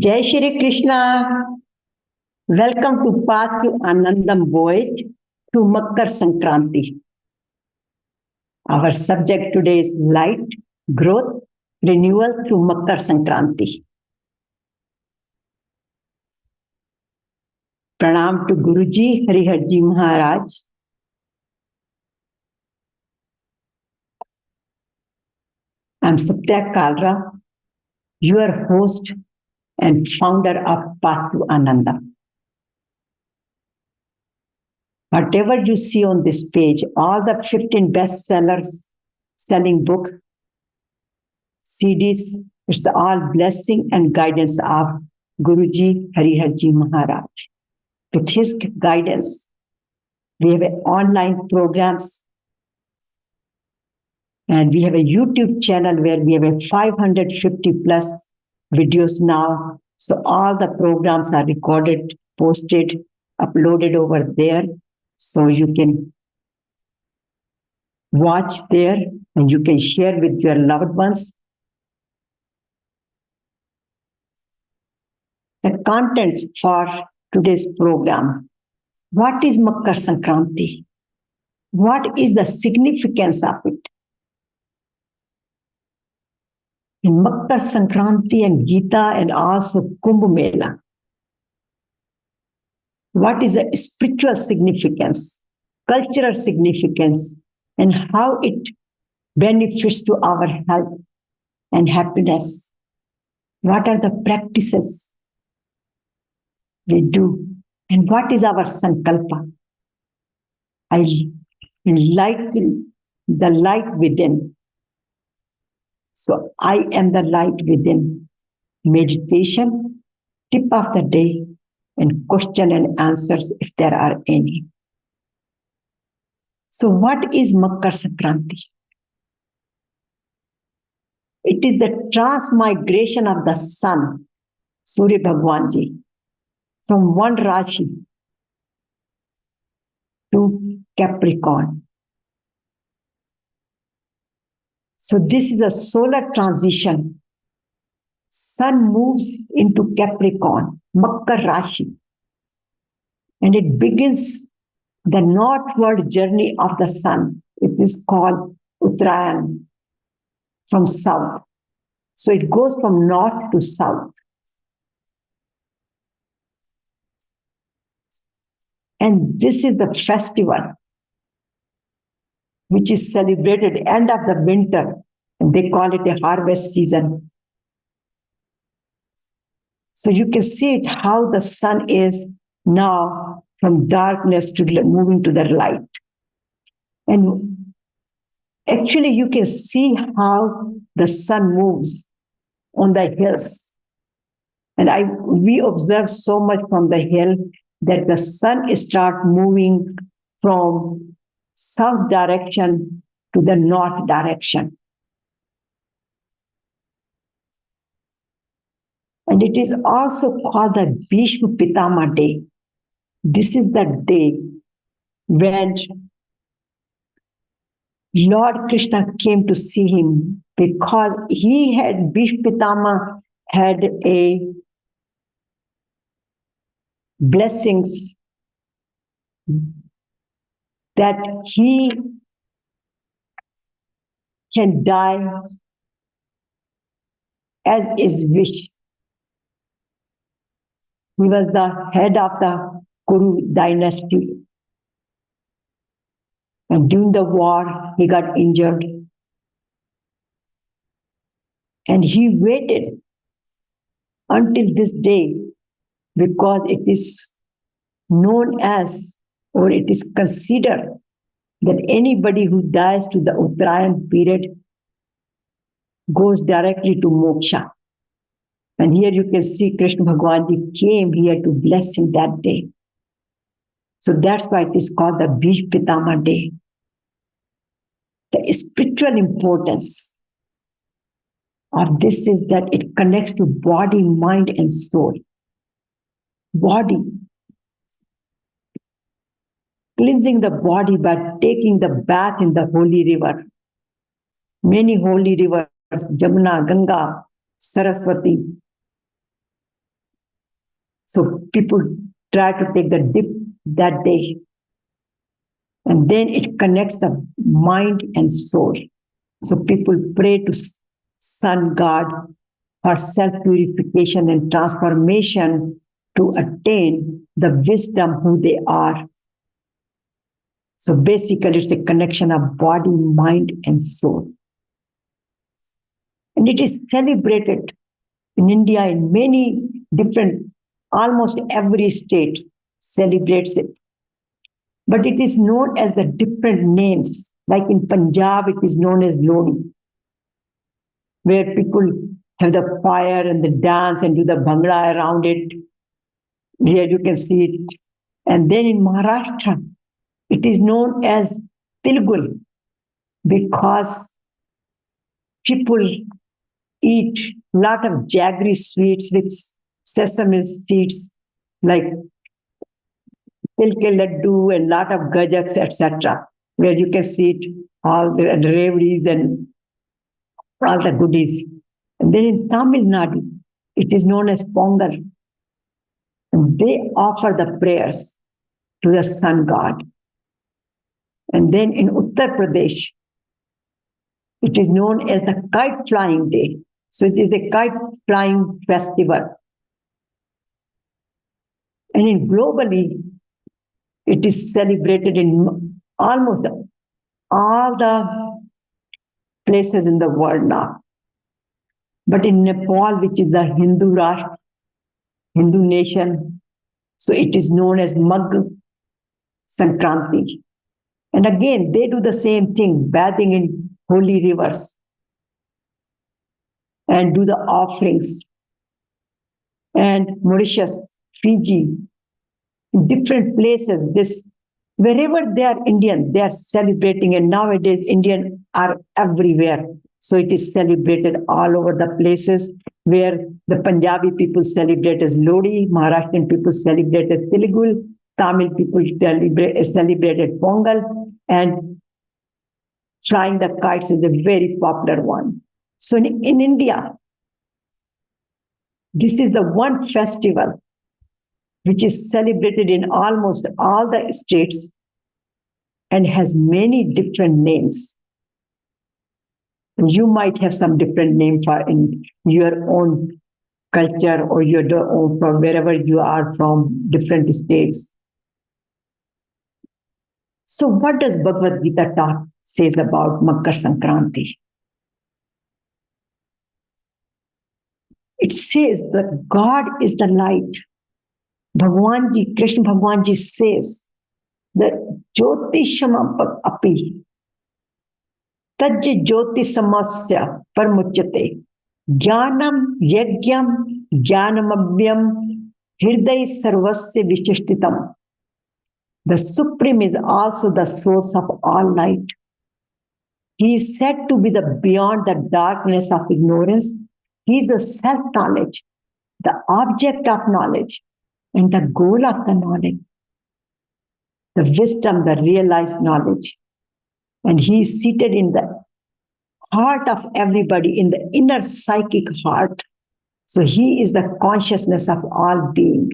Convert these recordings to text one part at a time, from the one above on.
Jai Shri Krishna. Welcome to Path to Anandam Voyage to Makar Sankranti. Our subject today is light, growth, renewal through Makar Sankranti. Pranam to Guruji, Hariharji Maharaj. I'm Satya Kalra, your host and founder of Path to Anandam. Whatever you see on this page, all the 15 bestsellers, selling books, CDs, it's all blessing and guidance of Guruji Hariharji Maharaj. With his guidance, we have online programs and we have a YouTube channel where we have a 550 plus videos now. So all the programs are recorded, posted, uploaded over there. So you can watch there and you can share with your loved ones. The contents for today's program. What is Makar Sankranti? What is the significance of it? In Makar Sankranti and Gita and also Kumbh Mela, what is the spiritual significance, cultural significance, and how it benefits to our health and happiness? What are the practices we do? And what is our sankalpa? I enlighten the light within. So I am the light within. Meditation, tip of the day, and question and answers if there are any. So what is Makar Sankranti? It is the transmigration of the sun, Surya Bhagwanji, from one Rashi to Capricorn. So this is a solar transition. Sun moves into Capricorn, Makar Rashi, and it begins the northward journey of the sun. It is called Uttarayan, from south. So it goes from north to south. And this is the festival which is celebrated end of the winter. And they call it a harvest season. So you can see it how the sun is now from darkness to moving to the light. And actually you can see how the sun moves on the hills. And we observe so much from the hill that the sun starts moving from south direction to the north direction. And it is also called the Bhishma Pitama Day. This is the day when Lord Krishna came to see him because Bhishma Pitama had a blessings that he can die as his wish. He was the head of the Kuru dynasty. And during the war, he got injured. And he waited until this day because it is known as, or it is considered that anybody who dies to the Uttarayan period goes directly to moksha. And here you can see Krishna Bhagwan came here to bless him that day. So that's why it is called the Bhishma Pitama Day. The spiritual importance of this is that it connects to body, mind, and soul. Body. Cleansing the body by taking the bath in the holy river. Many holy rivers, Jamuna, Ganga, Saraswati. So people try to take the dip that day. And then it connects the mind and soul. So people pray to sun god for self-purification and transformation to attain the wisdom who they are. So basically, it's a connection of body, mind, and soul. And it is celebrated in India in many different, almost every state celebrates it. But it is known as the different names. Like in Punjab, it is known as Lodi, where people have the fire and the dance and do the bhangra around it. Here you can see it. And then in Maharashtra, it is known as Tilgul because people eat a lot of jaggery sweets with sesame seeds like tilke laddu and lot of gajaks, etc., where you can see it, all the reveries and all the goodies. And then in Tamil Nadu, it is known as Pongal. And they offer the prayers to the sun god. And then in Uttar Pradesh, it is known as the kite flying day. So it is the kite flying festival. And in globally, it is celebrated in almost all the places in the world now. But in Nepal, which is the Hindu Rashtra, Hindu nation, so it is known as Mag Sankranti. And again, they do the same thing, bathing in holy rivers and do the offerings. And Mauritius, Fiji, different places, this wherever they are Indian, they are celebrating. And nowadays, Indian are everywhere. So it is celebrated all over the places where the Punjabi people celebrate as Lodi, Maharashtrian people celebrate as Telugu, Tamil people celebrated Pongal, and flying the kites is a very popular one. So in India, this is the one festival which is celebrated in almost all the states and has many different names. You might have some different name for in your own culture or your own from wherever you are from different states. So what does Bhagavad Gita talk says about Makar Sankranti? It says that God is the light. Bhagwan Ji, Krishna Bhagwan Ji says that Jyotisham api Tajya Jyoti Samasya Parmuchate Jnanam Yagyam Jnanamabhyam Hriday Sarvasya Vishishtitam. The Supreme is also the source of all light. He is said to be the beyond the darkness of ignorance. He is the self-knowledge, the object of knowledge, and the goal of the knowledge, the wisdom, the realized knowledge. And he is seated in the heart of everybody, in the inner psychic heart. So he is the consciousness of all being.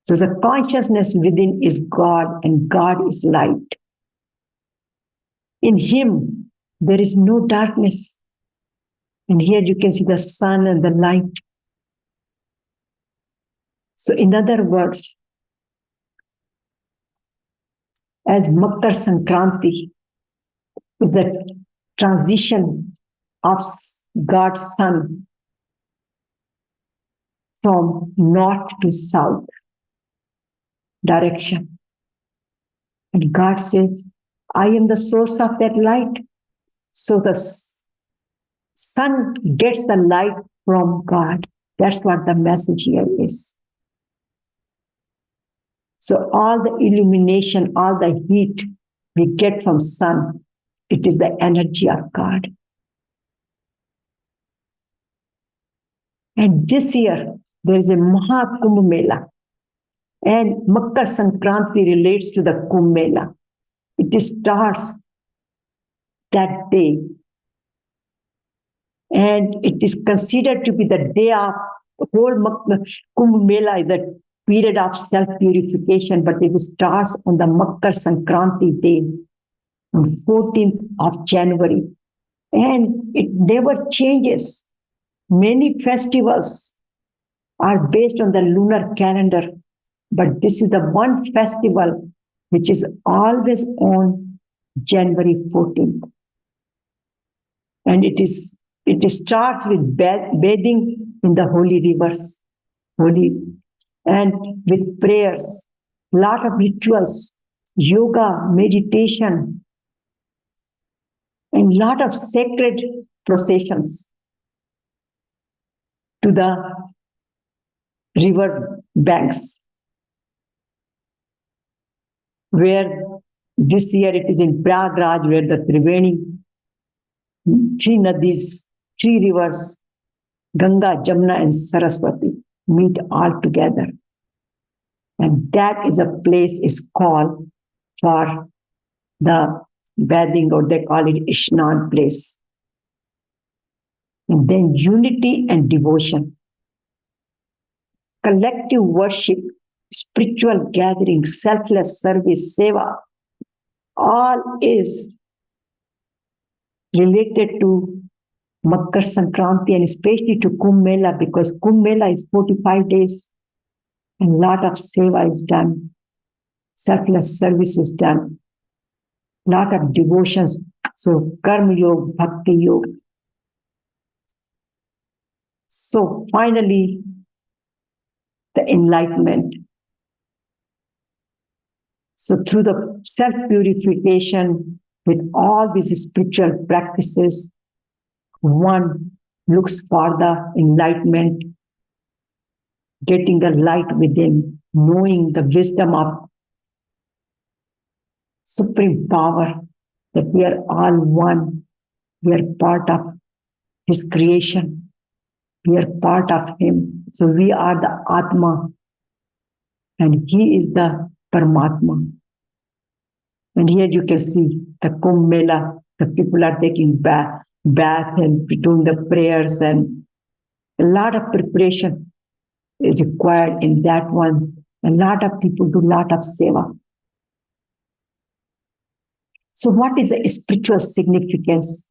So the consciousness within is God, and God is light. In him, there is no darkness. And here you can see the sun and the light. So in other words, as Makar Sankranti is the transition of God's sun from north to south direction. And God says, I am the source of that light. So the sun gets the light from God. That's what the message here is. So all the illumination, all the heat we get from sun, it is the energy of God. And this year, there is a Mahakumbh Mela. And Makar Sankranti relates to the Kumbh Mela. It starts that day. And it is considered to be the day of whole Kumbh Mela is a period of self-purification, but it starts on the Makar Sankranti day, on 14th of January. And it never changes. Many festivals are based on the lunar calendar, but this is the one festival which is always on January 14th. And it starts with bathing in the holy rivers, and with prayers, lot of rituals, yoga, meditation, and lot of sacred processions to the river banks, where this year it is in Prayagraj, where the Triveni, three nadis, three rivers, Ganga, Jamuna, and Saraswati, meet all together. And that is a place is called for the bathing, or they call it Ishnan place. And then unity and devotion, collective worship, spiritual gathering, selfless service, seva, all is related to Makar Sankranti and especially to Kumbh Mela, because Kumbh Mela is 45 days and a lot of seva is done, selfless service is done, lot of devotions. So Karma Yoga, Bhakti Yoga. So finally, the enlightenment. So through the self-purification with all these spiritual practices, one looks for the enlightenment, getting the light within, knowing the wisdom of supreme power, that we are all one, we are part of his creation, we are part of him. So we are the Atma and he is the Paramatma. And here you can see the Kumbh Mela, the people are taking bath and doing the prayers, and a lot of preparation is required in that one. A lot of people do a lot of seva. So what is the spiritual significance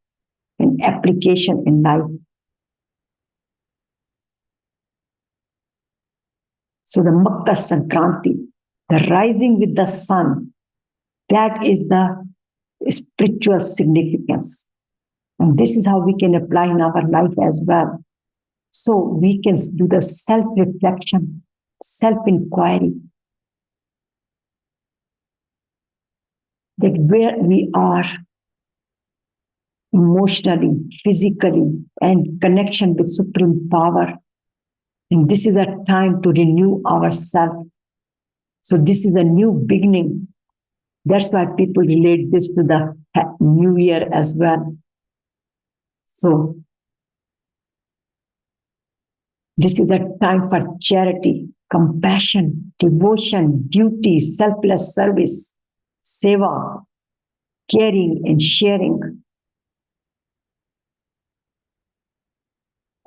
and application in life? So the Makar Sankranti, the rising with the sun, that is the spiritual significance. And this is how we can apply in our life as well. So we can do the self-reflection, self-inquiry, that where we are emotionally, physically, and connection with supreme power. And this is a time to renew ourselves. So this is a new beginning. That's why people relate this to the new year as well. So this is a time for charity, compassion, devotion, duty, selfless service, seva, caring and sharing.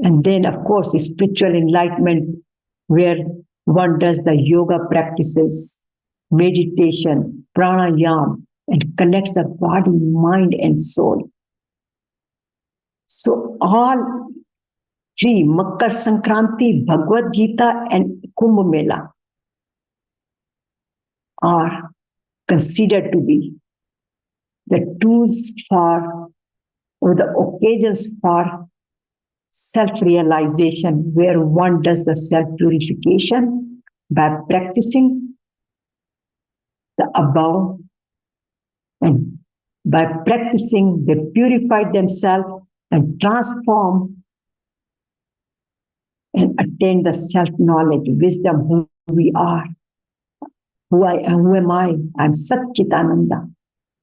And then, of course, spiritual enlightenment, where one does the yoga practices, meditation, pranayama, and connects the body, mind, and soul. So all three, Makar Sankranti, Bhagavad Gita, and Kumbh Mela, are considered to be the tools for, or the occasions for self-realization, where one does the self-purification by practicing the above, and by practicing they purify themselves and transform and attain the self-knowledge, wisdom, who we are, who am I? I'm Satchitananda.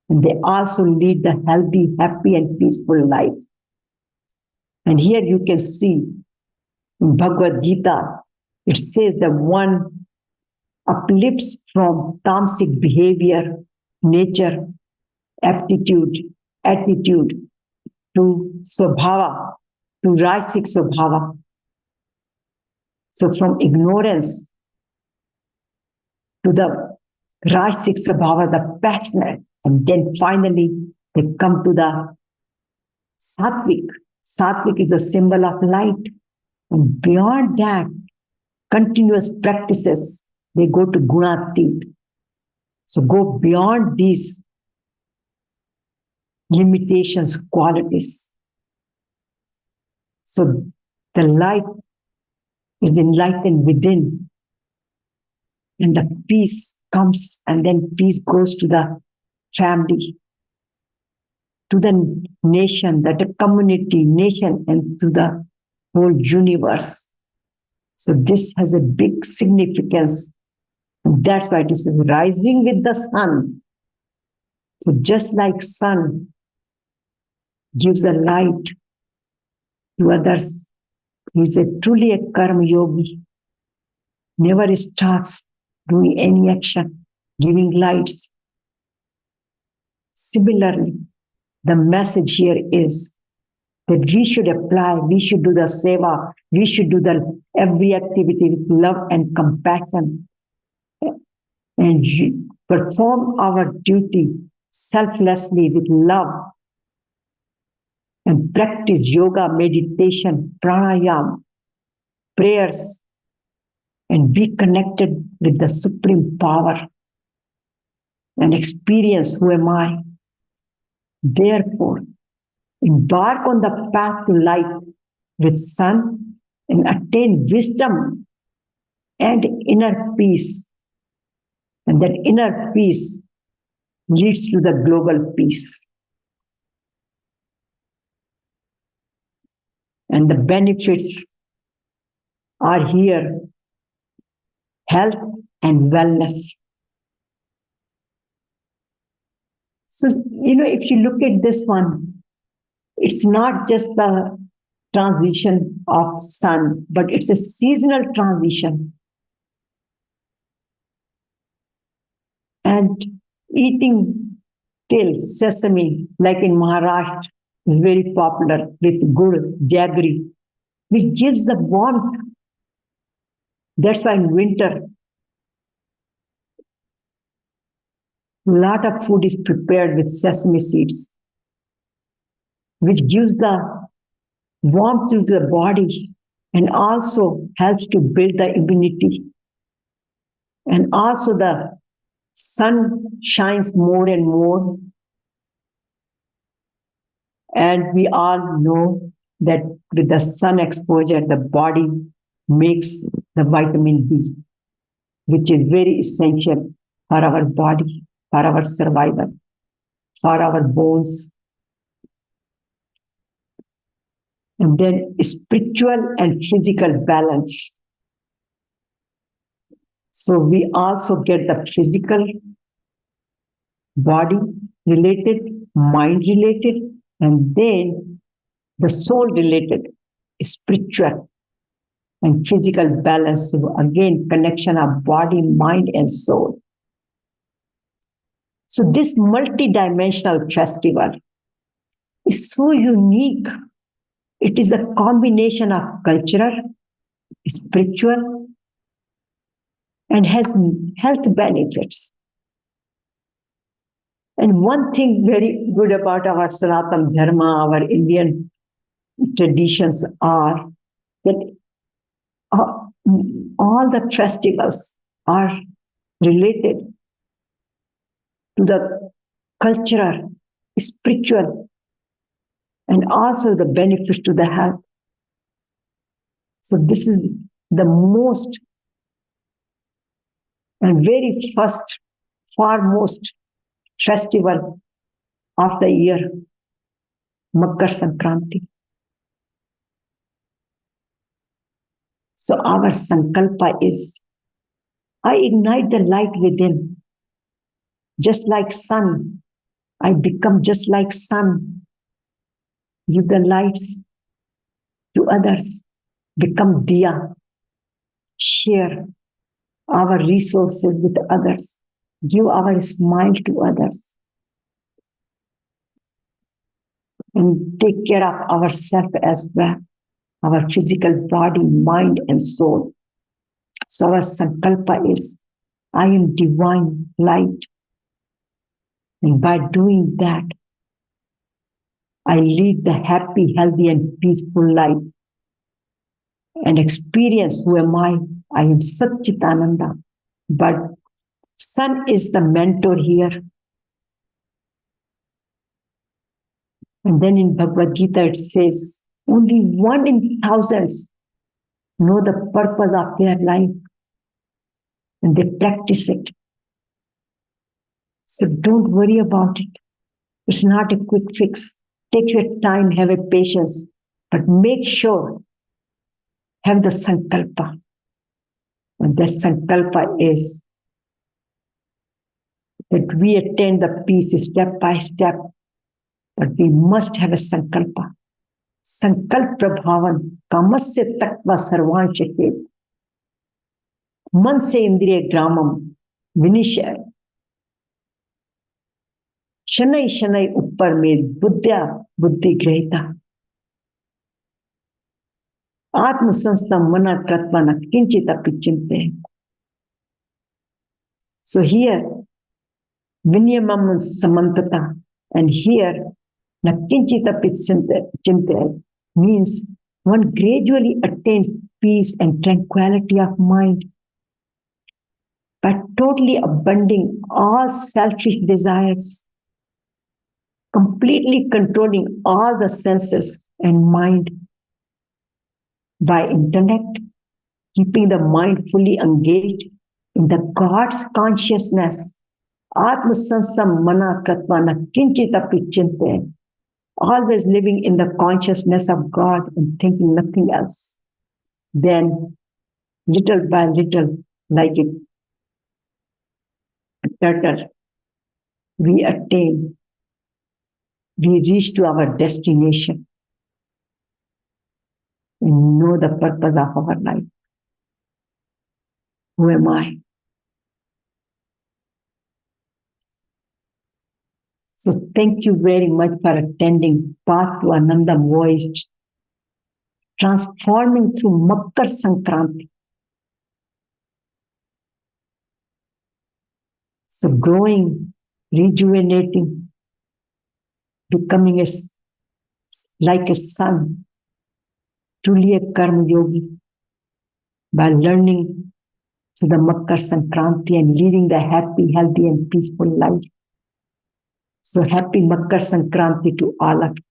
And they also lead the healthy, happy, and peaceful life. And here you can see in Bhagavad Gita, it says that one uplifts from tamasic behavior, nature, attitude to swabhava, to rajasic swabhava. So from ignorance to the Rajasiksha Bhava, the passionate, and then finally they come to the Satvik. Satvik is a symbol of light. And beyond that, continuous practices, they go to Gunatit. So go beyond these limitations, qualities. So the light is enlightened within, and the peace comes, and then peace goes to the family, to the nation, that a community, nation, and to the whole universe. So this has a big significance. And that's why this is rising with the sun. So just like sun gives a light to others, he is truly a karma yogi, never stops doing any action, giving lights. Similarly, the message here is that we should apply, we should do the seva, we should do the every activity with love and compassion, and perform our duty selflessly with love, and practice yoga, meditation, pranayama, prayers, and be connected with the supreme power and experience who am I. Therefore, embark on the path to light with sun and attain wisdom and inner peace. And that inner peace leads to the global peace. And the benefits are here: health and wellness. So, if you look at this one, it's not just the transition of sun, but it's a seasonal transition. And eating til, sesame, like in Maharashtra, is very popular with gur, jaggery, which gives the warmth. That's why in winter, a lot of food is prepared with sesame seeds, which gives the warmth to the body and also helps to build the immunity. And also the sun shines more and more. And we all know that with the sun exposure, the body makes the vitamin D, which is very essential for our body, for our survival, for our bones. And then spiritual and physical balance. So we also get the physical, body related, mind related, and then the soul related, spiritual and physical balance. So again, connection of body, mind, and soul. So this multidimensional festival is so unique. It is a combination of cultural, spiritual, and has health benefits. And one thing very good about our Sanatana Dharma, our Indian traditions, are that all the festivals are related to the cultural, spiritual, and also the benefits to the health. So this is the most and very first, foremost festival of the year, Makar Sankranti. So our sankalpa is, I ignite the light within, just like sun. I become just like sun. Give the lights to others. Become diya. Share our resources with others. Give our smile to others. And take care of ourselves as well. Our physical body, mind, and soul. So our sankalpa is, I am divine light. And by doing that, I lead the happy, healthy, and peaceful life and experience who am I? I am Satchitananda. But Sun is the mentor here. And then in Bhagavad Gita it says, only 1 in thousands know the purpose of their life and they practice it. So don't worry about it. It's not a quick fix. Take your time, have a patience, but make sure, have the sankalpa. And the sankalpa is that we attain the peace step by step, but we must have a sankalpa. Sankalpa bhavan kamasya takva sarvanshake. मन से इंद्रिय ग्रामम विनिशय शनै शनै ऊपर में बुद्ध्या बुद्धि ग्रहिता आत्म संस्था मना कृत्वा न किंचित अपि Chinte. So here vinyamam samantata, and here na kinchit api chinte means one gradually attains peace and tranquility of mind by totally abandoning all selfish desires, completely controlling all the senses and mind by intellect, keeping the mind fully engaged in the God's consciousness. Atma sansam mana katvana kinchit api chinte, always living in the consciousness of God and thinking nothing else. Then, little by little, like a turtle, we attain, we reach to our destination and know the purpose of our life. Who am I? So thank you very much for attending Path to Anandam Voyage, transforming through Makar Sankranti. So growing, rejuvenating, becoming like a sun, truly a karma yogi, by learning to the Makar Sankranti and leading the happy, healthy, and peaceful life. So happy Makar Sankranti to all of you.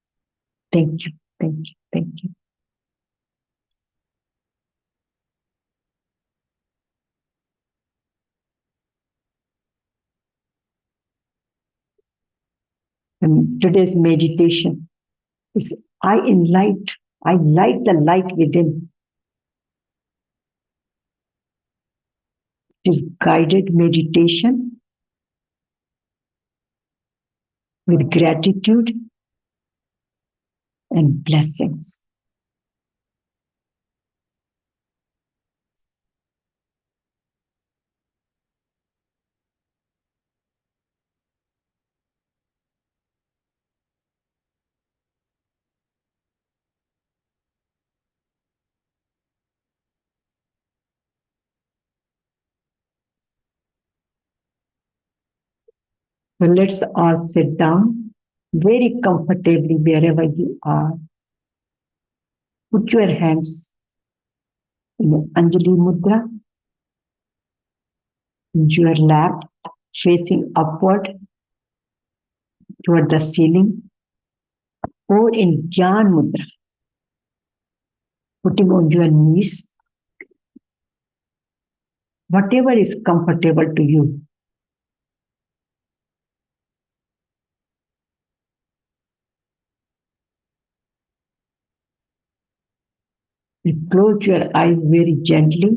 Thank you, thank you, thank you. And today's meditation is I light the light within. It is guided meditation with gratitude and blessings. So let's all sit down very comfortably wherever you are. Put your hands in the Anjali Mudra, in your lap, facing upward toward the ceiling, or in Jnana Mudra, putting on your knees, whatever is comfortable to you. You close your eyes very gently.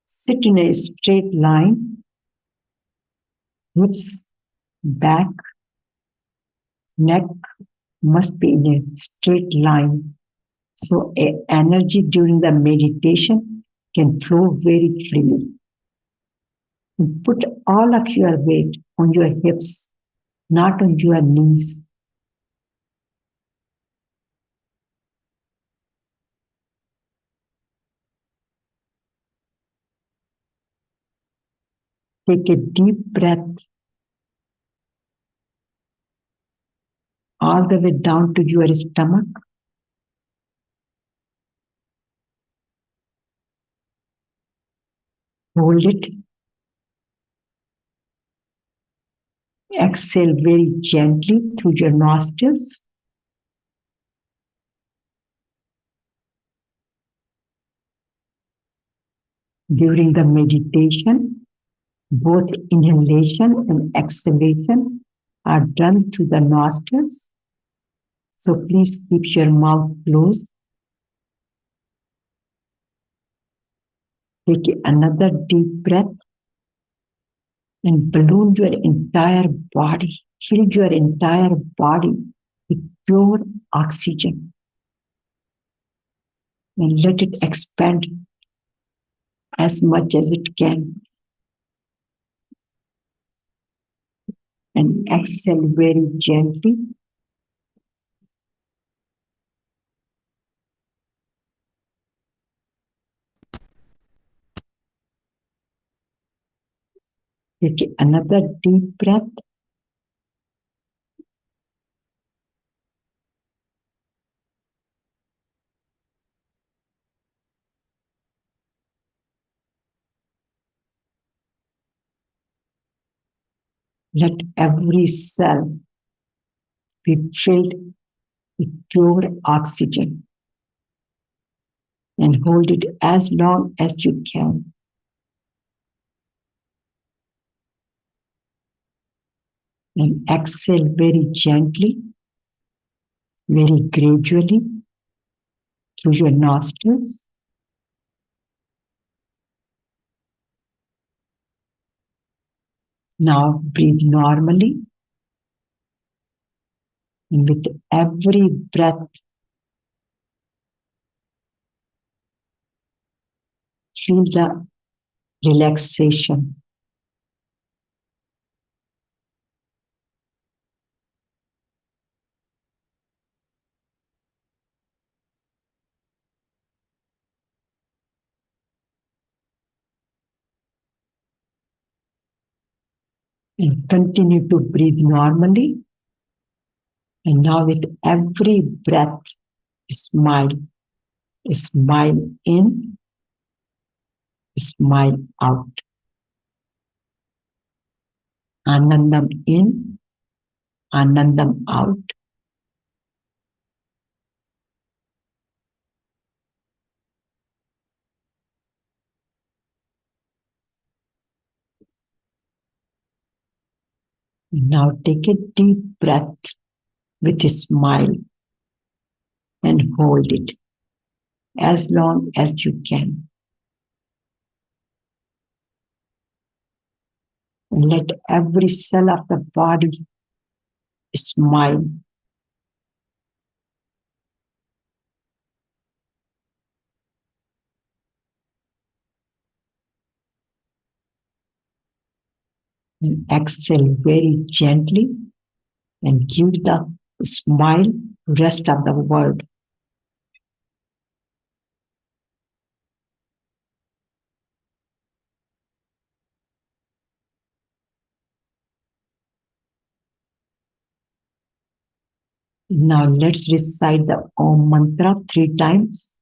Sit in a straight line, hips, back, neck must be in a straight line. So energy during the meditation can flow very freely. And put all of your weight on your hips, not on your knees. Take a deep breath all the way down to your stomach. Hold it. Exhale very gently through your nostrils. During the meditation, both inhalation and exhalation are done through the nostrils. So please keep your mouth closed. Take another deep breath and balloon your entire body. Fill your entire body with pure oxygen and let it expand as much as it can. And exhale very gently. Take another deep breath. Let every cell be filled with pure oxygen and hold it as long as you can. And exhale very gently, very gradually through your nostrils. Now breathe normally. And with every breath, feel the relaxation. And continue to breathe normally. And now with every breath, smile. Smile in, smile out. Anandam in, Anandam out. Now take a deep breath with a smile and hold it as long as you can. And let every cell of the body smile. And exhale very gently and give the smile to the rest of the world. Now let's recite the Om mantra 3 times,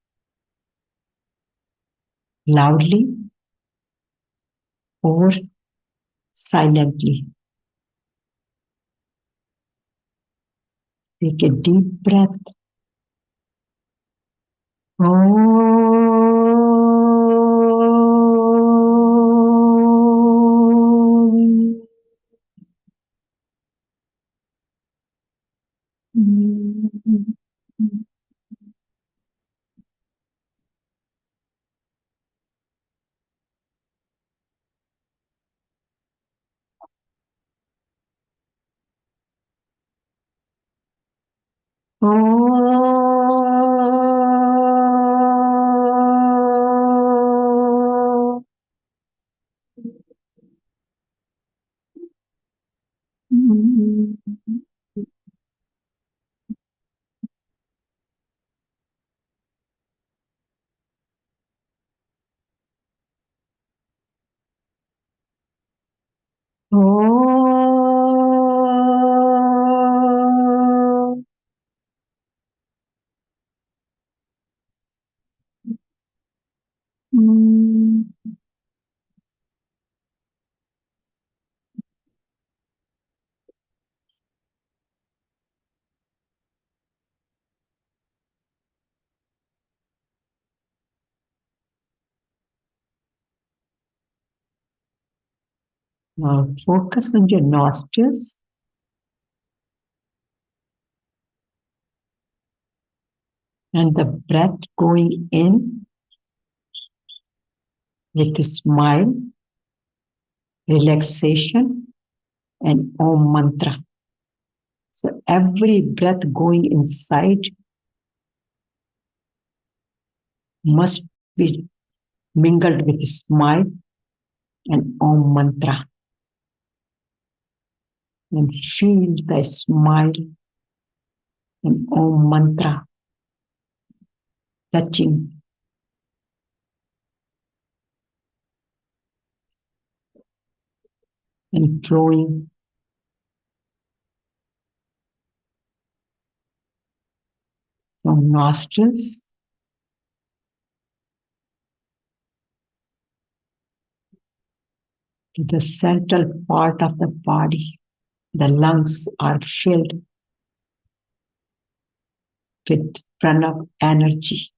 loudly or silently. Take a deep breath. Oh. Now focus on your nostrils and the breath going in with a smile, relaxation, and Om mantra. So every breath going inside must be mingled with a smile and Om mantra. And feel the smile and Om mantra touching and flowing from nostrils to the central part of the body. The lungs are filled with prana energy,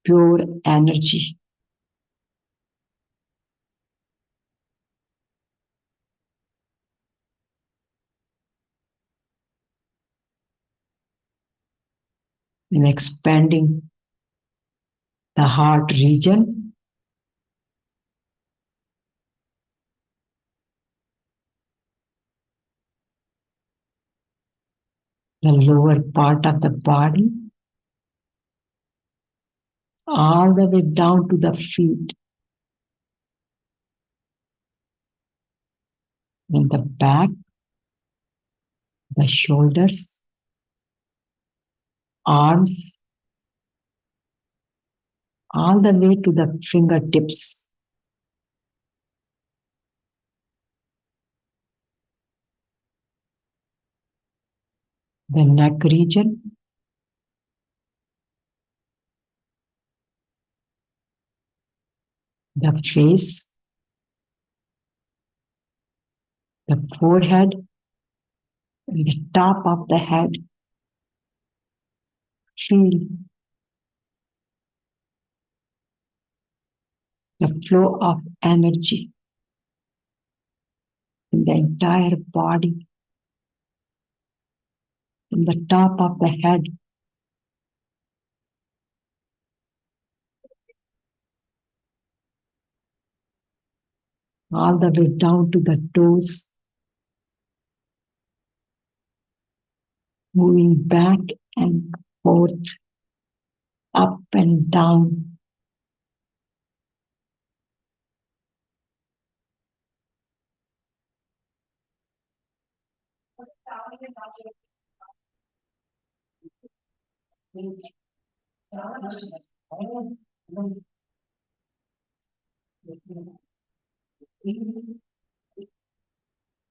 pure energy. And expanding the heart region, the lower part of the body, all the way down to the feet and the back, the shoulders, arms, all the way to the fingertips. The neck region, the face, the forehead, and the top of the head. Feel the flow of energy in the entire body, from the top of the head all the way down to the toes, moving back and forth, up and down.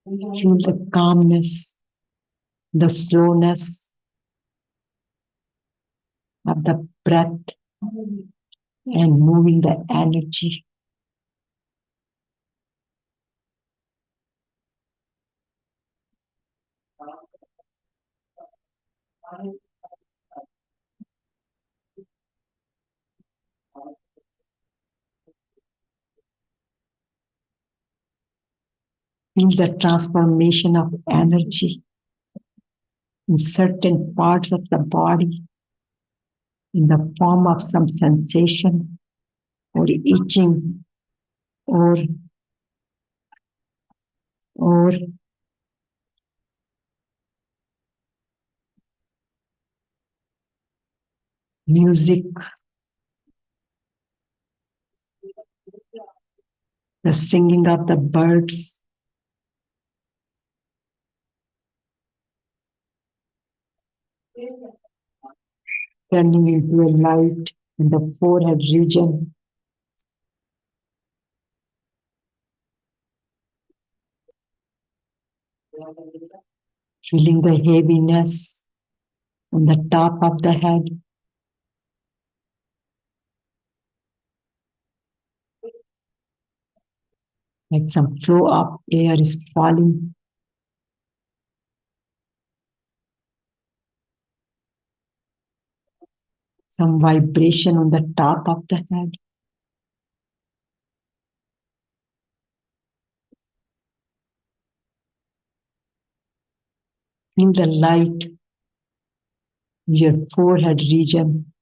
Feel the calmness, the slowness of the breath and moving the energy. Feel the transformation of energy in certain parts of the body in the form of some sensation or itching or or music, the singing of the birds, turning into a light in the forehead region, feeling the heaviness on the top of the head, like some flow of air is falling. Some vibration on the top of the head. Feel the light in your forehead region,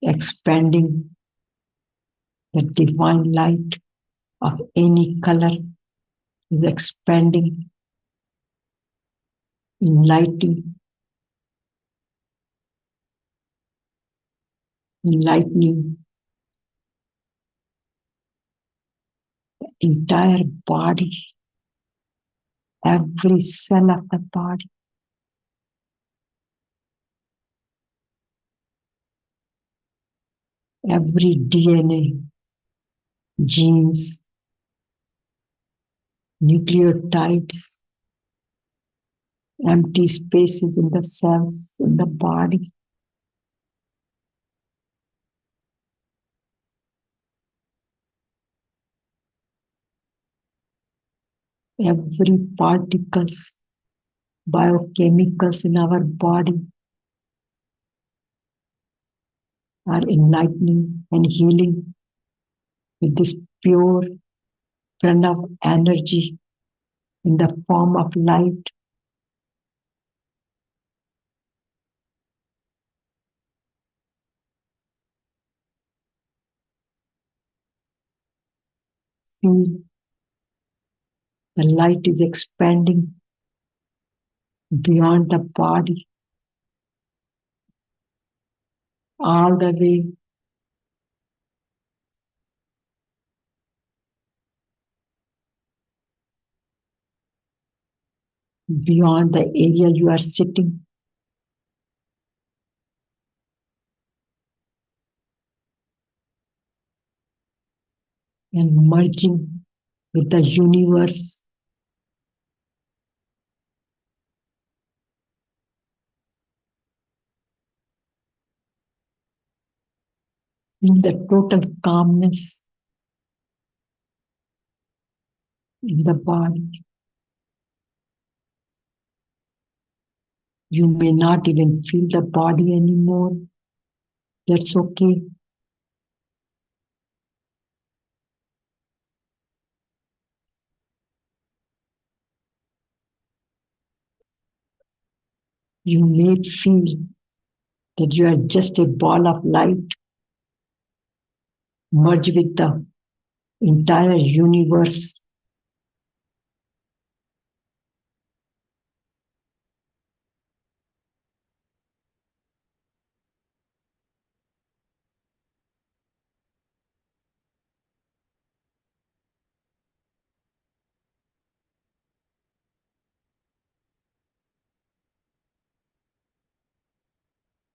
expanding the divine light of any color is expanding, enlightening the entire body, every cell of the body, every DNA, genes, nucleotides, empty spaces in the cells in the body. Every particles, biochemicals in our body are enlightening and healing with this pure pranav energy in the form of light. Feel the light is expanding beyond the body, all the way beyond the area you are sitting, and merging with the universe. In the total calmness in the body. You may not even feel the body anymore. That's okay. You may feel that you are just a ball of light merged with the entire universe.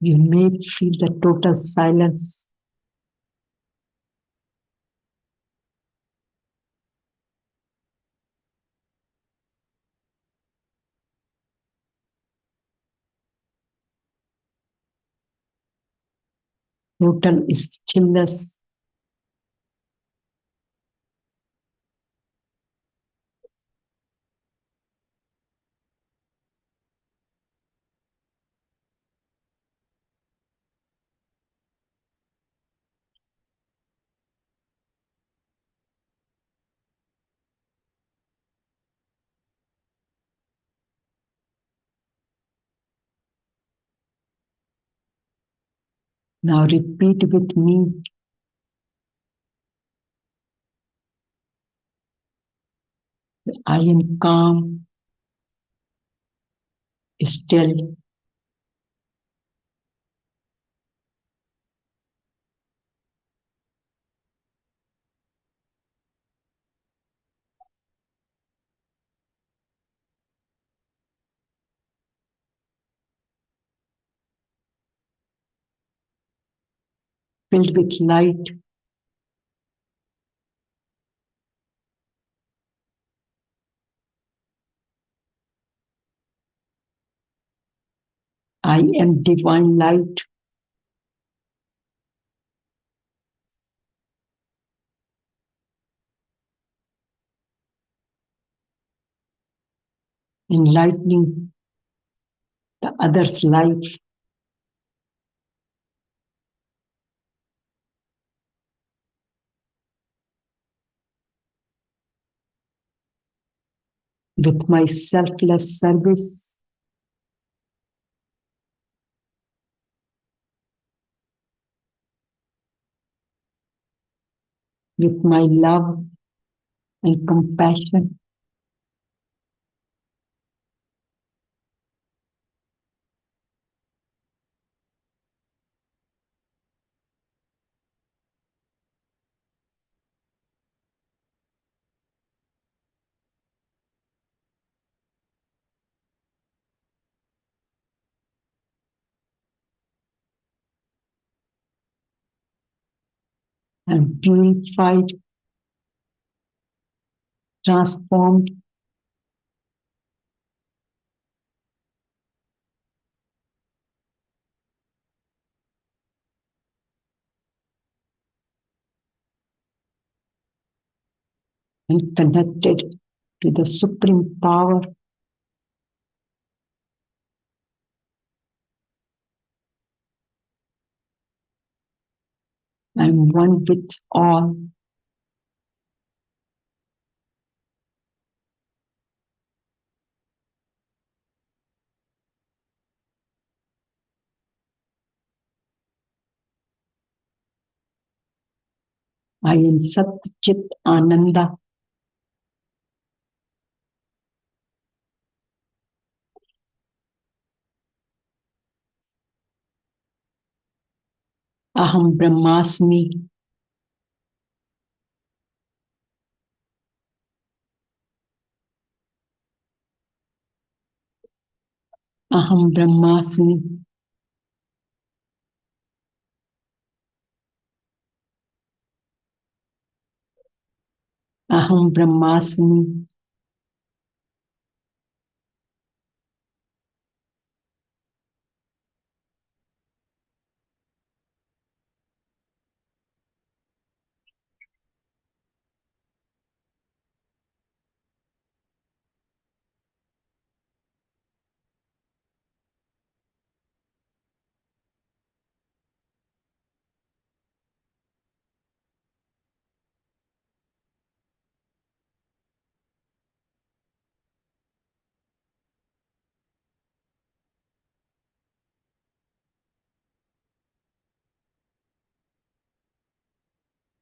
You may feel the total silence. Total stillness. Now repeat with me. I am calm, still, filled with light. I am divine light. Enlightening the other's life. With my selfless service, with my love and compassion, and purified, transformed, and connected to the supreme power. I am one with all. I am Sat Chit Ananda. Aham Brahmasmi. Aham Brahmasmi. Aham Brahmasmi.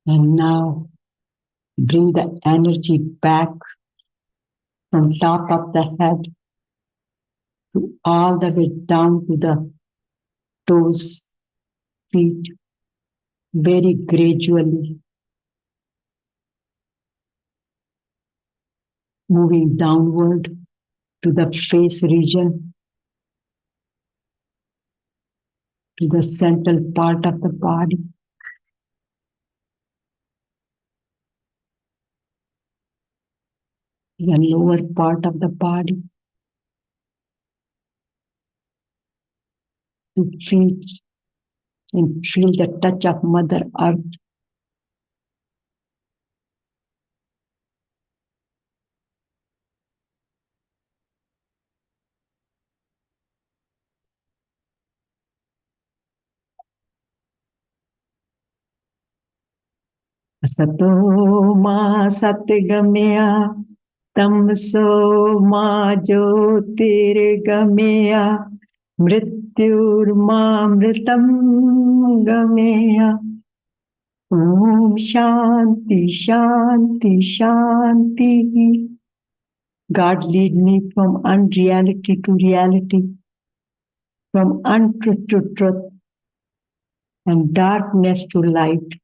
And now bring the energy back from top of the head to all the way down to the toes, feet, very gradually, moving downward to the face region, to the central part of the body, the lower part of the body, to feet, and feel the touch of Mother Earth. Sato ma satgamaya tamso ma jyotirgamaya mrityurmamritam gamaya. Om Shanti Shanti Shanti. God lead me from unreality to reality, from untruth to truth, and darkness to light.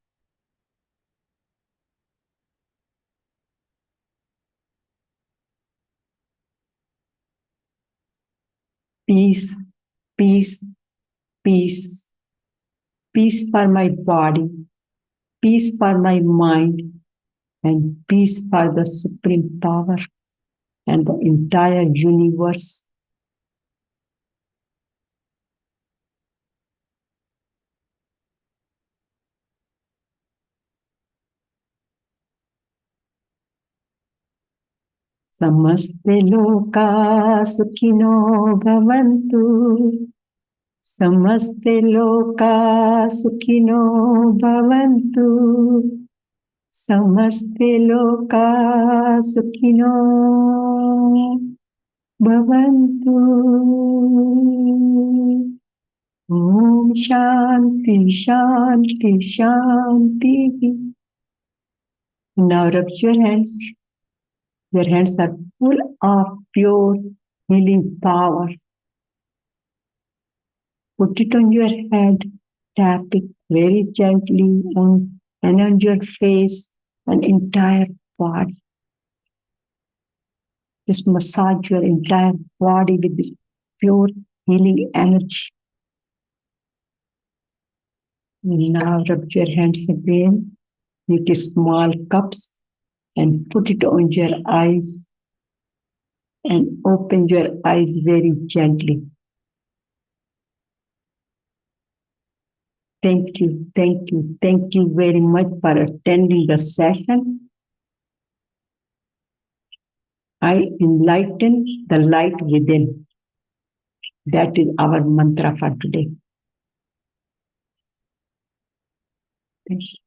Peace, peace, peace, peace for my body, peace for my mind, and peace for the supreme power and the entire universe. Samaste loka sukhino bhavantu. Samaste loka sukhino bhavantu. Samaste loka sukhino bhavantu. Om Shanti Shanti Shanti. Now rub your hands. Your hands are full of pure healing power. Put it on your head, tap it very gently and on your face and entire body. Just massage your entire body with this pure healing energy. Now rub your hands again with small cups and put it on your eyes and open your eyes very gently. Thank you, thank you, thank you very much for attending the session. I enlighten the light within. That is our mantra for today. Thank you.